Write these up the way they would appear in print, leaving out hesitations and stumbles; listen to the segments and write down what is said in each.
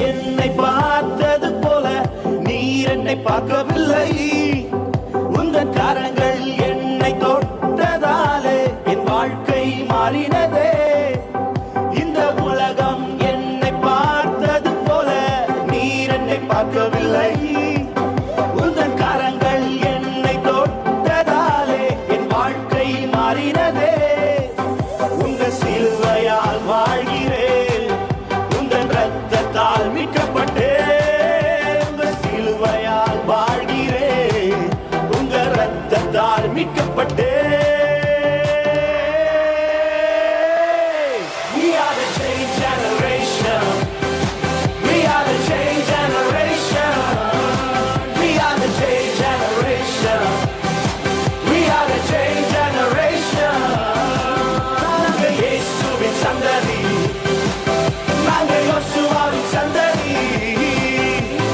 என்னை பார்த்தது போல நீர் என்னை பார்க்கவில்லை. உந்தன் கரங்கள் என்னை தொட்டதாலே என் வாழ்க்கை மாறினதே. இந்த உலகம் என்னை பார்த்தது போல நீர் என்னை பார்க்கவில்லை. உந்தன் கரங்கள் என்னை தொட்டதாலே என் வாழ்க்கை மாறினதே. உங்க சிலுவையால் வாழ்கிறேன், உந்தன் ரத்தத்தால் மீட்கப்பட்டேன். உங்க சிலுவையால் வாழ்கிறேன், உங்க ரத்தத்தால் மீட்கப்பட்டேன். We are the change generation. We are the change generation. We are the change generation. We are the change generation. நாங்க இயேசுவின் சந்ததி, நாங்க யோசுவாவின் சந்ததி.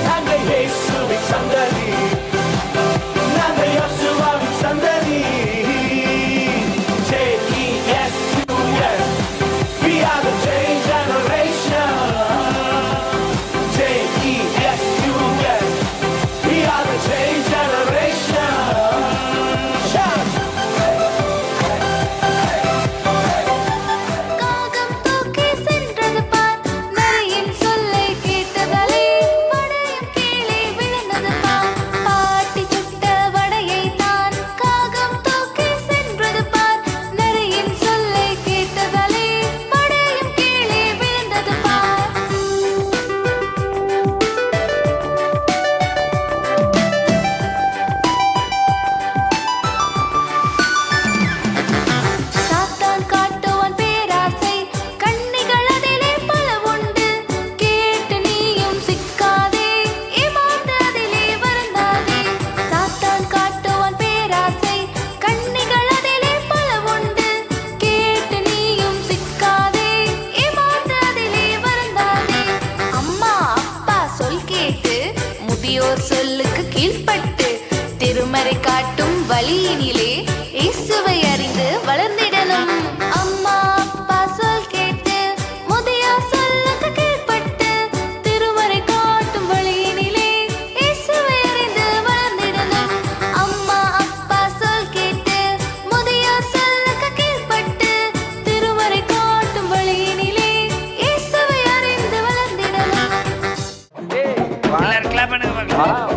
நாங்க இயேசுவின் சந்ததி, நாங்க யோசுவாவின் சந்ததி. J-E-S-U-S. We are the change generation. J-E-S-U-S. We are the change generation. Shout! காகம் தூக்கி சென்றது பார், நரியின் சொல்லை கேட்டதாலே வடையும் கீழே விழுந்தது பார். பாட்டி சுட்ட வடையை தான் காகம் தூக்கி சென்றது பார், நரியின் சொல்லை கேட்டதாலே வடையும் கீழே விழுந்தது பார். சாத்தான் காட்டுவான் பேராசை, கண்ணிகள் அதிலே பல உண்டு. கேட்டு நீயும் சிக்காதே, ஏமாந்து அதிலே வருந்தாதே. சாத்தான் காட்டுவான் பேராசை, கண்ணிகள் அதிலே பல உண்டு. கேட்டு நீயும் சிக்காதே, ஏமாந்து அதிலே வருந்தாதே. அம்மா அப்பா சொல் கேட்டு, முதியோர் சொல்லுக்கு கீழ்ப்பட்டு, திருமறை காட்டும் வழியினிலே இயேசுவை அறிந்து வளர்ந்திடணும். அம்மா அப்பா சொல் கேட்டு, முதியோர் சொல்லுக்கு கீழ்ப்பட்டு, திருமறை காட்டும் வழியினிலே இயேசுவை அறிந்து வளர்ந்திடணும். அம்மா அப்பா சொல் கேட்டு, முதியோர் சொல்லுக்கு கீழ்ப்பட்டு, திருமறை காட்டும் வழியினிலே இயேசுவை அறிந்து வளர்ந்திடணும். எல்லாரும் clap பண்ணுங்க பார்க்கலாம்.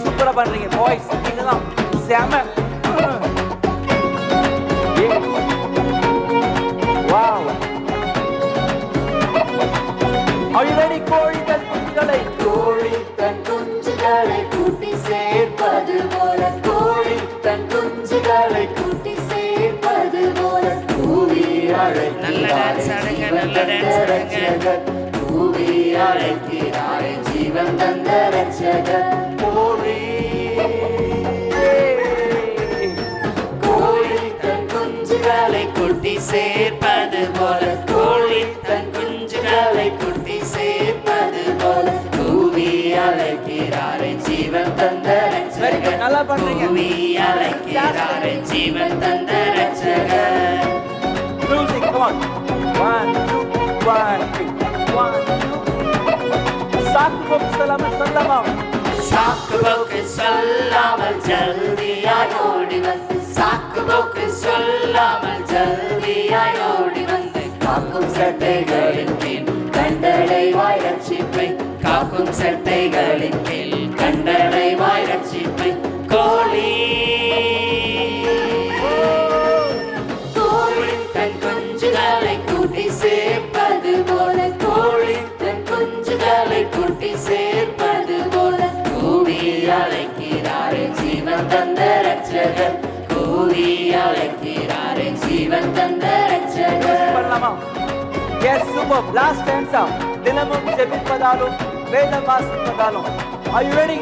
சூப்பரா பண்றீங்க பாய்ஸ், நீங்கலாம் செம. Wow, are you ready? கோழி தன் குஞ்சுகளை, கோழி தன் குஞ்சுகளை கூட்டி சேர்ப்பது போல, கோழி தன் குஞ்சுகளை கூட்டி சேர்ப்பது போல, கூவி நல்ல டான்ஸ் ஆடுங்க, நல்ல டான்ஸ் ஆடுங்க. கூவி அழைக்கிறாரே ஜீவன் தந்த ரட்சகர். கோழி கோழி தன் குஞ்சுகளை கூட்டி சேர்ப்பது போல, கோழி தன் குஞ்சுகளை கூட்டி சேர்ப்பது போல, கூவி அழைக்கிறாரே ஜீவன் தந்த ரட்சகர். நல்லா பண்றீங்க. கூவி அழைக்கிறாரே ஜீவன் தந்த ரட்சகர். Music, come on. 1, 2, 1, 2, 1, 2. சாக்கு போக்கு சொல்லாம சொல்லமா, சாக்கு போக்கு சொல்லாமல் ஜல்தியாய் ஓடி வந்து, சாக்கு போக்கு சொல்லாமல் ஜல்தியாய் ஓடி வந்து, காக்கும் சட்டைகளின் கீழ் கண்டடைவாய் ரட்சிப்பை, காக்கும் சட்டைகளின் கீழ் கண்டடைவாய் ரட்சிப்பை. கோழி கோழி தன் குஞ்சுகளை கூட்டி சேர்ப்பது போல, கோழி தன் குஞ்சுகளை கூட்டி சேர்ப்பது போல, கூவி அழைக்கிறாரே ஜீவன் தந்த ரட்சகர். கூவி அழைக்கிறாரே ஜீவன் தந்த ரட்சகர். பண்ணலாமா? S, super. லாஸ்ட் டான்ஸா, தினமும் ஜெபிப்பதாலும் வேதம் வாசிப்பதாலும். Are you ready?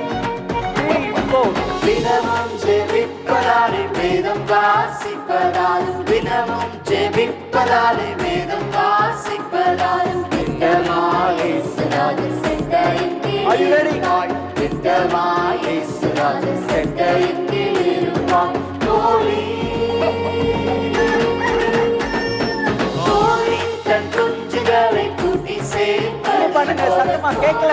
3, 4. தினமும் ஜெபிப்பதாலே வேதம் வாசிப்பதாலும், தினமும் ஜெபிப்பதாலே வேதம் வாசிப்பதாலும், திட்டமாய் இயேசுநாதர் செட்டையின் கீழ் Are you ready? இருப்பாய். திட்டமாய் இயேசுநாதர் செட்டையின் கீழ் இருப்பாய். கோழி கோழி தன் குஞ்சுகளை கேட்கல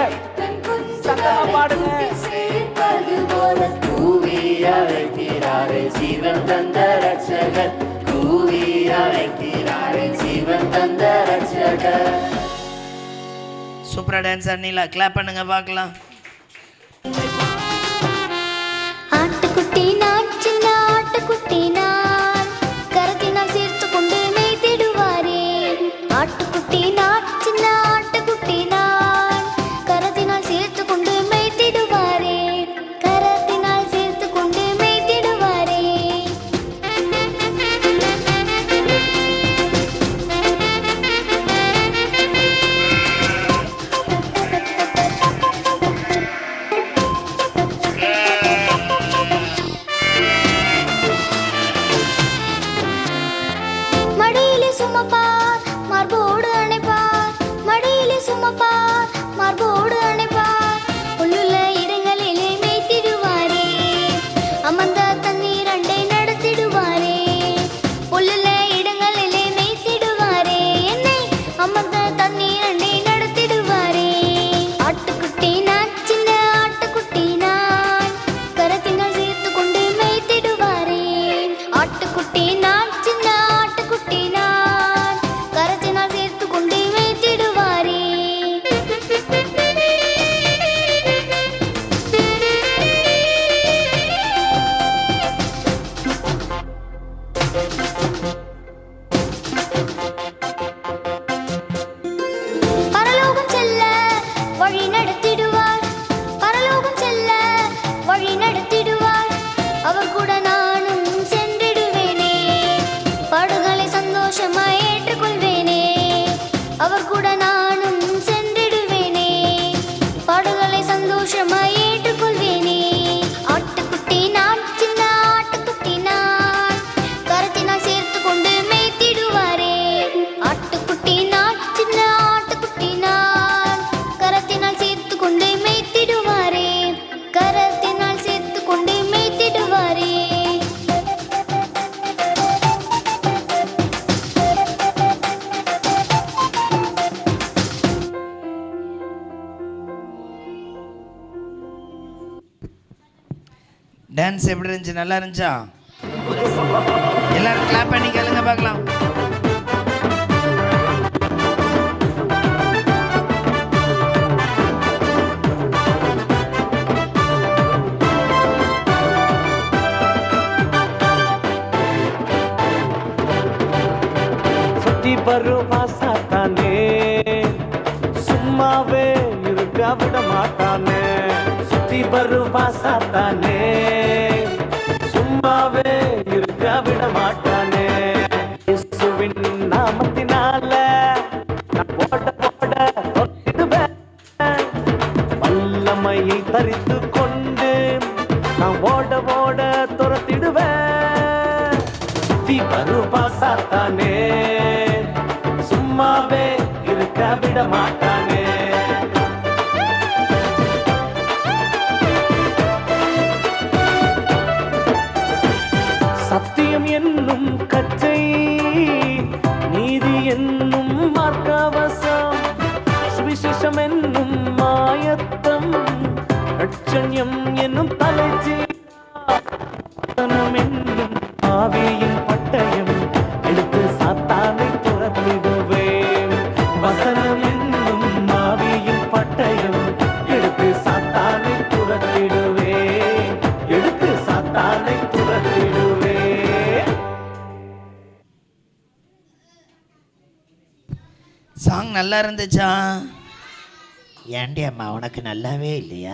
சத்தமா பாடுங்க. சேர்ப்பது போல கூவி அழைக்கிறாரே ஜீவன் தந்த ரட்சகர், கூவி அழைக்கிறாரே ஜீவன் தந்த ரட்சகர். சூப்பரா டான்ஸ் ஆடினீங்களா? கிளாப் பண்ணுங்க பார்க்கலாம். ஆட்டுக்குட்டி நான் சின்ன ஆட்டுக்குட்டி நான் கரத்தினால் சேர்த்து கொண்டு மேய்த்திடுவாரே. ஆட்டுக்குட்டி நான் சின்ன ஆட்டுக்குட்டி நான் கரத்தினால் சேர்த்து கொண்டு மேய்த்திடுவாரே. கரத்தினால் சேர்த்து கொண்டு மேய்த்திடுவாரே. மடியிலே சுமப்பார் மார்போடு அணைப்பார், மடியிலே சுமப்பார் மார்போடு அணைப்பார். உள்ளுள்ள இடங்களிலே மேய்த்திடுவாரே, அமர்ந்த தண்ணீர் அண்டை நடத்திடுவாரே. உள்ளுள்ள இடங்களிலே மேய்த்திடுவாரே, என்னை அமர்ந்த தண்ணீர் அண்டை நடத்திடுவாரே. ஆட்டுக்குட்டி நான் சின்ன ஆட்டுக்குட்டி நான் கரத்தினால் சேர்த்து கொண்டு மேய்த்திடுவாரே. ஆட்டுக்குட்டி நான் சின்ன ஆட்டுக்குட்டி நான் கரத்தினால் சேர்த்து கொண்டு மேய்த்திடுவாரே. பரலோகம் செல்ல வழி நடத்திடுவார், பரலோகம் செல்ல வழி நடத்திடுவார். அவர் கூட நானும் சென்றிடுவேனே, பாடுகளை சந்தோஷமாய் ஏற்றுக்கொள்வேனே. அவர் கூட நானும் சென்றிடுவேனே, பாடுகளை சந்தோஷமாய் ஏற்றுக்கொள்வேனே. ஆட்டுக்குட்டி நான் சின்ன ஆட்டுக்குட்டி நான் கரத்தினால் சேர்த்து கொண்டு மேய்த்திடுவாரே. ஆட்டுக்குட்டி நான் சின்ன ஆட்டுக்குட்டி நான் கரத்தினால் சேர்த்து கொண்டு மேய்த்திடுவாரே. கரத்தினால் சேர்த்து கொண்டு மேய்த்திடுவாரே. டான்ஸ் எப்படி இருந்துச்சு? நல்லா இருந்துச்சா? எல்லாரும் கிளாப் பண்ணி கேளுங்க பார்க்கலாம். சுத்தி வருவா சாத்தானே, சும்மாவே இருக்க விட மாட்டானே. சுத்தி வருவா சாத்தானே, சும்மாவே இருக்க விட மாட்டானே. இயேசுவின் நாமத்தினால நான் ஓட ஓட தொட்டிடுவேன், வல்லமையை தரித்து கொண்டு நான் ஓட ஓட துரத்திடுவேன். சுத்தி வருவா சாத்தானே, சும்மாவே இருக்க விட மாட்டானே. சத்தியம் என்னும் கச்சை, நீதி என்னும் மார்க்கவசம், சுவிசேஷம் என்னும் மாயத்தம், ரட்சண்யம் என்னும் தலைச்சி, என்னும் ஆவியின் பட்டயம் எடுத்து சாத்தானை துரத்திடுவேன். வசனம் என்னும் ஆவியின் பட்டயம் எடுத்து சாத்தானை துரத்திடுவேன், எடுத்து சாத்தானை துரத்திடுவேன். சாங் நல்லா இருந்துச்சா? ஏண்டி அம்மா உனக்கு நல்லாவே இல்லையா?